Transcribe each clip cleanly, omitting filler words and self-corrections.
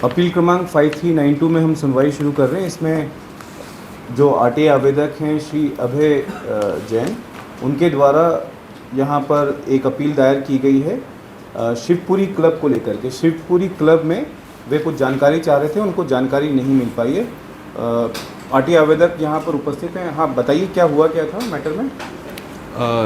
Appeal क्रमांक 5392 में हम सुनवाई शुरू कर रहे हैं। इसमें जो आरटीआई आवेदक हैं श्री अभय जैन, उनके द्वारा यहाँ पर एक अपील दायर की गई है शिवपुरी क्लब को लेकर के। शिवपुरी क्लब में वे कुछ जानकारी चाह रहे थे, उनको जानकारी नहीं मिल पाई है। आरटीआई आवेदक यहाँ पर उपस्थित हैं। हाँ, बताइए क्या हुआ, क्या था मैटर में?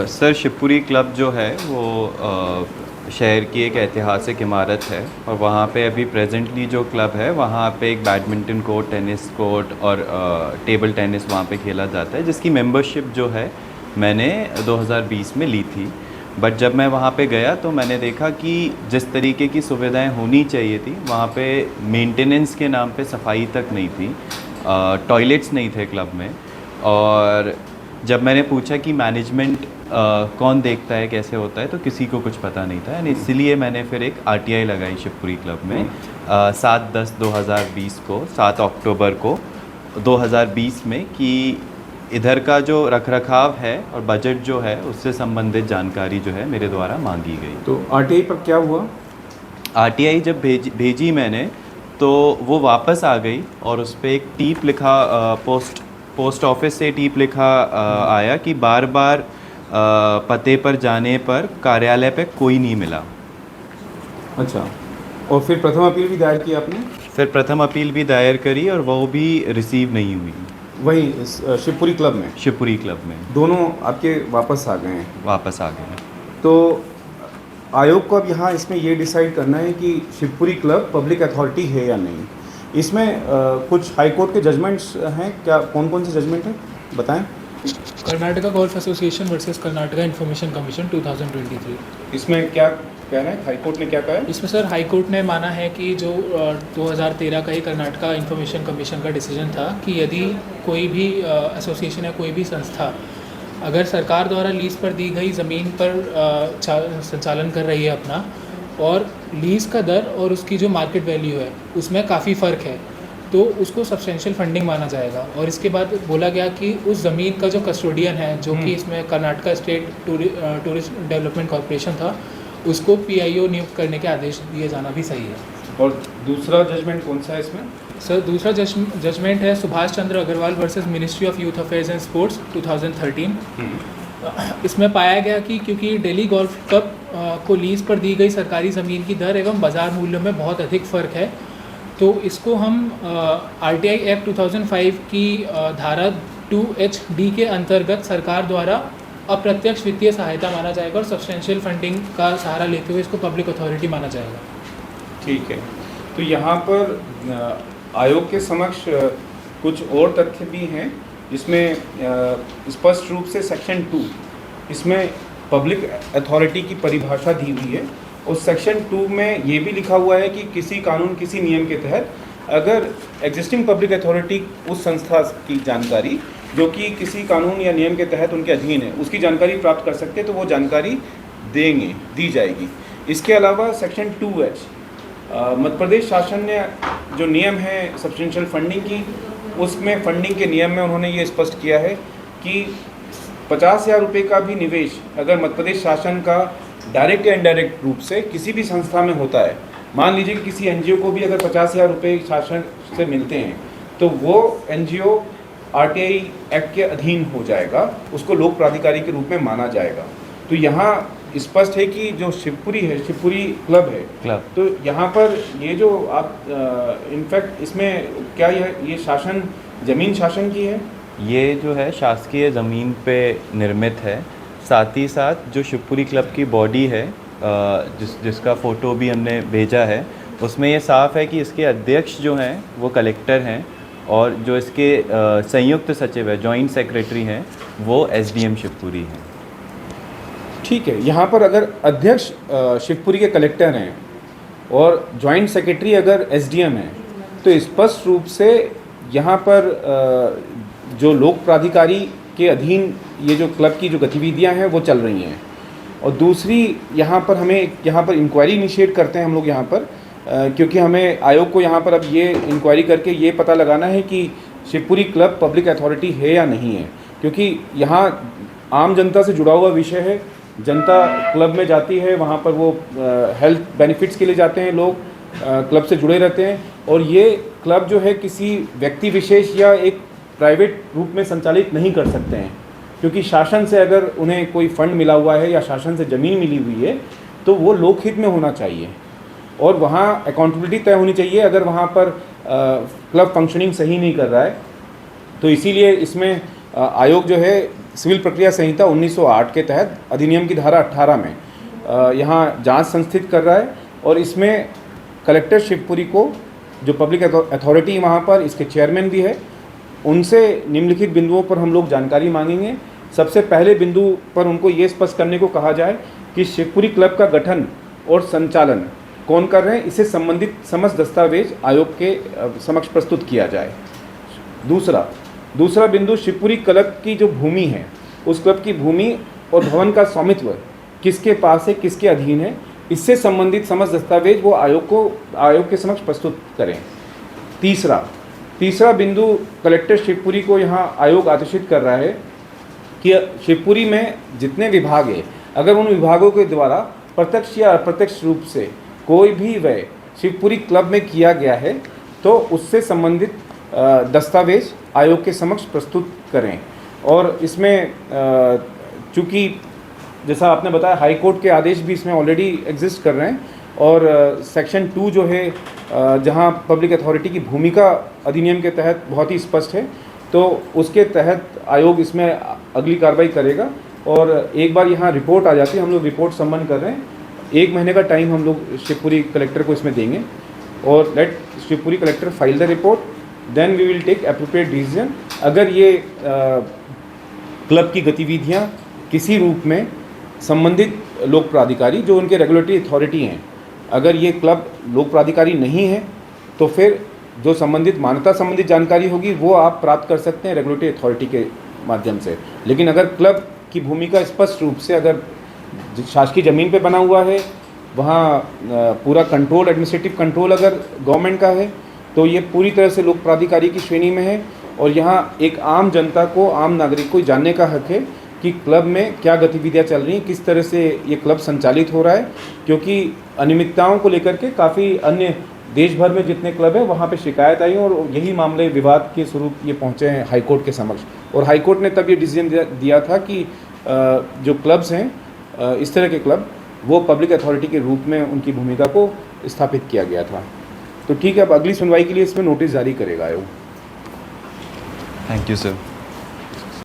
सर, शिवपुरी क्लब जो है वो शहर की एक ऐतिहासिक इमारत है और वहाँ पे अभी प्रेजेंटली जो क्लब है वहाँ पे एक बैडमिंटन कोर्ट, टेनिस कोर्ट और टेबल टेनिस वहाँ पे खेला जाता है, जिसकी मेंबरशिप जो है मैंने 2020 में ली थी। बट जब मैं वहाँ पे गया तो मैंने देखा कि जिस तरीके की सुविधाएं होनी चाहिए थी वहाँ पे मेंटेनेंस के नाम पे सफाई तक नहीं थी, टॉयलेट्स नहीं थे क्लब में। और जब मैंने पूछा कि मैनेजमेंट कौन देखता है, कैसे होता है, तो किसी को कुछ पता नहीं था। यानी इसलिए मैंने फिर एक आरटीआई लगाई शिवपुरी क्लब में 7/10/2020 को, 7 अक्टूबर को 2020 में, कि इधर का जो रखरखाव है और बजट जो है उससे संबंधित जानकारी जो है मेरे द्वारा मांगी गई। तो आरटीआई पर क्या हुआ? आरटीआई जब भेजी मैंने तो वो वापस आ गई और उस पर एक टीप लिखा, पोस्ट ऑफिस से टीप लिखा आया कि बार बार पते पर जाने पर कार्यालय पे कोई नहीं मिला। अच्छा, और फिर प्रथम अपील भी दायर की आपने? फिर प्रथम अपील भी दायर करी और वो भी रिसीव नहीं हुई। वही शिवपुरी क्लब में? शिवपुरी क्लब में दोनों आपके वापस आ गए हैं? वापस आ गए। तो आयोग को अब यहाँ इसमें ये डिसाइड करना है कि शिवपुरी क्लब पब्लिक अथॉरिटी है या नहीं। इसमें कुछ हाई कोर्ट के जजमेंट्स हैं क्या? कौन कौन से जजमेंट हैं, बताएं। Karnataka golf association versus Karnataka information commission 2023। इसमें क्या कह रहे हैं, हाई कोर्ट ने क्या कहा है? इसमें सर हाई कोर्ट ने माना है कि जो 2013 का ही कर्नाटका इन्फॉर्मेशन कमीशन का डिसीजन था कि यदि कोई भी एसोसिएशन या कोई भी संस्था अगर सरकार द्वारा लीज़ पर दी गई ज़मीन पर संचालन कर रही है अपना, और लीज़ का दर और उसकी जो मार्केट वैल्यू है उसमें काफ़ी फ़र्क है, तो उसको सब्सटेंशियल फंडिंग माना जाएगा। और इसके बाद बोला गया कि उस ज़मीन का जो कस्टोडियन है, जो कि इसमें Karnataka state tourist development corporation था, उसको पीआईओ नियुक्त करने के आदेश दिए जाना भी सही है। और दूसरा जजमेंट कौन सा है इसमें? सर, दूसरा जजमेंट है Subhash Chandra Agarwal versus Ministry of Youth Affairs and Sports 2013। इसमें पाया गया कि क्योंकि दिल्ली गोल्फ क्लब को लीज़ पर दी गई सरकारी ज़मीन की दर एवं बाज़ार मूल्य में बहुत अधिक फ़र्क है, तो इसको हम आरटीआई एक्ट 2005 की धारा 2HD के अंतर्गत सरकार द्वारा अप्रत्यक्ष वित्तीय सहायता माना जाएगा और सब्सटेंशियल फंडिंग का सहारा लेते हुए इसको पब्लिक अथॉरिटी माना जाएगा। ठीक है, तो यहाँ पर आयोग के समक्ष कुछ और तथ्य भी हैं, जिसमें स्पष्ट रूप से सेक्शन 2 इसमें पब्लिक अथॉरिटी की परिभाषा दी हुई है। उस सेक्शन 2 में ये भी लिखा हुआ है कि किसी कानून, किसी नियम के तहत अगर एग्जिस्टिंग पब्लिक अथॉरिटी उस संस्था की जानकारी जो कि किसी कानून या नियम के तहत उनके अधीन है, उसकी जानकारी प्राप्त कर सकते हैं, तो वो जानकारी दी जाएगी। इसके अलावा सेक्शन 2H मध्य प्रदेश शासन ने जो नियम है सब्सटेंशियल फंडिंग की, उसमें फंडिंग के नियम में उन्होंने ये स्पष्ट किया है कि 50,000 रुपये का भी निवेश अगर मध्य प्रदेश शासन का डायरेक्ट या इनडायरेक्ट रूप से किसी भी संस्था में होता है, मान लीजिए कि किसी एनजीओ को भी अगर 50,000 रुपये शासन से मिलते हैं, तो वो एनजीओ आरटीआई एक्ट के अधीन हो जाएगा, उसको लोक प्राधिकारी के रूप में माना जाएगा। तो यहाँ स्पष्ट है कि जो शिवपुरी है, शिवपुरी क्लब है, तो यहाँ पर ये जो आप इनफैक्ट इसमें क्या ये शासन, ज़मीन शासन की है? ये जो है शासकीय ज़मीन पे निर्मित है। साथ ही साथ जो शिवपुरी क्लब की बॉडी है, जिसका फ़ोटो भी हमने भेजा है, उसमें ये साफ़ है कि इसके अध्यक्ष जो हैं वो कलेक्टर हैं और जो इसके संयुक्त सचिव है, जॉइंट सेक्रेटरी हैं, वो एसडीएम शिवपुरी हैं। ठीक है, यहाँ पर अगर अध्यक्ष शिवपुरी के कलेक्टर हैं और जॉइंट सेक्रेटरी अगर एसडीएम हैं, तो स्पष्ट रूप से यहाँ पर जो लोक प्राधिकारी के अधीन ये जो क्लब की जो गतिविधियाँ हैं वो चल रही हैं। और दूसरी यहाँ पर इंक्वायरी इनिशिएट करते हैं हम लोग यहाँ पर, क्योंकि हमें आयोग को यहाँ पर अब ये इंक्वायरी करके ये पता लगाना है कि शिवपुरी क्लब पब्लिक अथॉरिटी है या नहीं है, क्योंकि यहाँ आम जनता से जुड़ा हुआ विषय है। जनता क्लब में जाती है, वहाँ पर वो हेल्थ बेनिफिट्स के लिए जाते हैं लोग, क्लब से जुड़े रहते हैं और ये क्लब जो है किसी व्यक्ति विशेष या एक प्राइवेट रूप में संचालित नहीं कर सकते हैं, क्योंकि शासन से अगर उन्हें कोई फंड मिला हुआ है या शासन से ज़मीन मिली हुई है तो वो लोकहित में होना चाहिए और वहाँ अकाउंटेबिलिटी तय होनी चाहिए अगर वहाँ पर क्लब फंक्शनिंग सही नहीं कर रहा है। तो इसीलिए इसमें आयोग जो है सिविल प्रक्रिया संहिता 1908 के तहत अधिनियम की धारा 18 में यहाँ जांच संस्थित कर रहा है और इसमें कलेक्टर शिवपुरी को, जो पब्लिक अथॉरिटी वहाँ पर, इसके चेयरमैन भी है, उनसे निम्नलिखित बिंदुओं पर हम लोग जानकारी मांगेंगे। सबसे पहले बिंदु पर उनको ये स्पष्ट करने को कहा जाए कि शिवपुरी क्लब का गठन और संचालन कौन कर रहे हैं, इससे संबंधित समस्त दस्तावेज आयोग के समक्ष प्रस्तुत किया जाए। दूसरा बिंदु, शिवपुरी क्लब की जो भूमि है, उस क्लब की भूमि और भवन का स्वामित्व किसके पास है, किसके अधीन है, इससे संबंधित समस्त दस्तावेज वो आयोग के समक्ष प्रस्तुत करें। तीसरा बिंदु, कलेक्टर शिवपुरी को यहाँ आयोग आदेशित कर रहा है कि शिवपुरी में जितने विभाग है, अगर उन विभागों के द्वारा प्रत्यक्ष या अप्रत्यक्ष रूप से कोई भी व्यय शिवपुरी क्लब में किया गया है तो उससे संबंधित दस्तावेज आयोग के समक्ष प्रस्तुत करें। और इसमें चूँकि जैसा आपने बताया हाई कोर्ट के आदेश भी इसमें ऑलरेडी एग्जिस्ट कर रहे हैं और सेक्शन 2 जो है जहां पब्लिक अथॉरिटी की भूमिका अधिनियम के तहत बहुत ही स्पष्ट है, तो उसके तहत आयोग इसमें अगली कार्रवाई करेगा। और एक बार यहाँ रिपोर्ट आ जाती है, हम लोग रिपोर्ट सम्मन कर रहे हैं, 1 महीने का टाइम हम लोग शिवपुरी कलेक्टर को इसमें देंगे और let Shivpuri collector file the report, then we will take appropriate decision. अगर ये क्लब की गतिविधियाँ किसी रूप में संबंधित लोक प्राधिकारी जो उनके रेगुलेटरी अथॉरिटी हैं, अगर ये क्लब लोक प्राधिकारी नहीं है तो फिर जो संबंधित मान्यता संबंधित जानकारी होगी वो आप प्राप्त कर सकते हैं रेगुलेटरी अथॉरिटी के माध्यम से। लेकिन अगर क्लब की भूमिका स्पष्ट रूप से अगर शासकीय ज़मीन पे बना हुआ है, वहाँ पूरा कंट्रोल, एडमिनिस्ट्रेटिव कंट्रोल अगर गवर्नमेंट का है तो ये पूरी तरह से लोक प्राधिकारी की श्रेणी में है और यहाँ एक आम जनता को, आम नागरिक को जानने का हक है कि क्लब में क्या गतिविधियां चल रही हैं, किस तरह से ये क्लब संचालित हो रहा है, क्योंकि अनियमितताओं को लेकर के काफ़ी अन्य देश भर में जितने क्लब हैं वहाँ पे शिकायत आई और यही मामले विवाद के स्वरूप ये पहुँचे हैं हाई कोर्ट के समक्ष। और हाई कोर्ट ने तब ये डिसीजन दिया था कि जो क्लब्स हैं, इस तरह के क्लब, वो पब्लिक अथॉरिटी के रूप में उनकी भूमिका को स्थापित किया गया था। तो ठीक है, अब अगली सुनवाई के लिए इसमें नोटिस जारी करेगा आयोग। Thank you sir.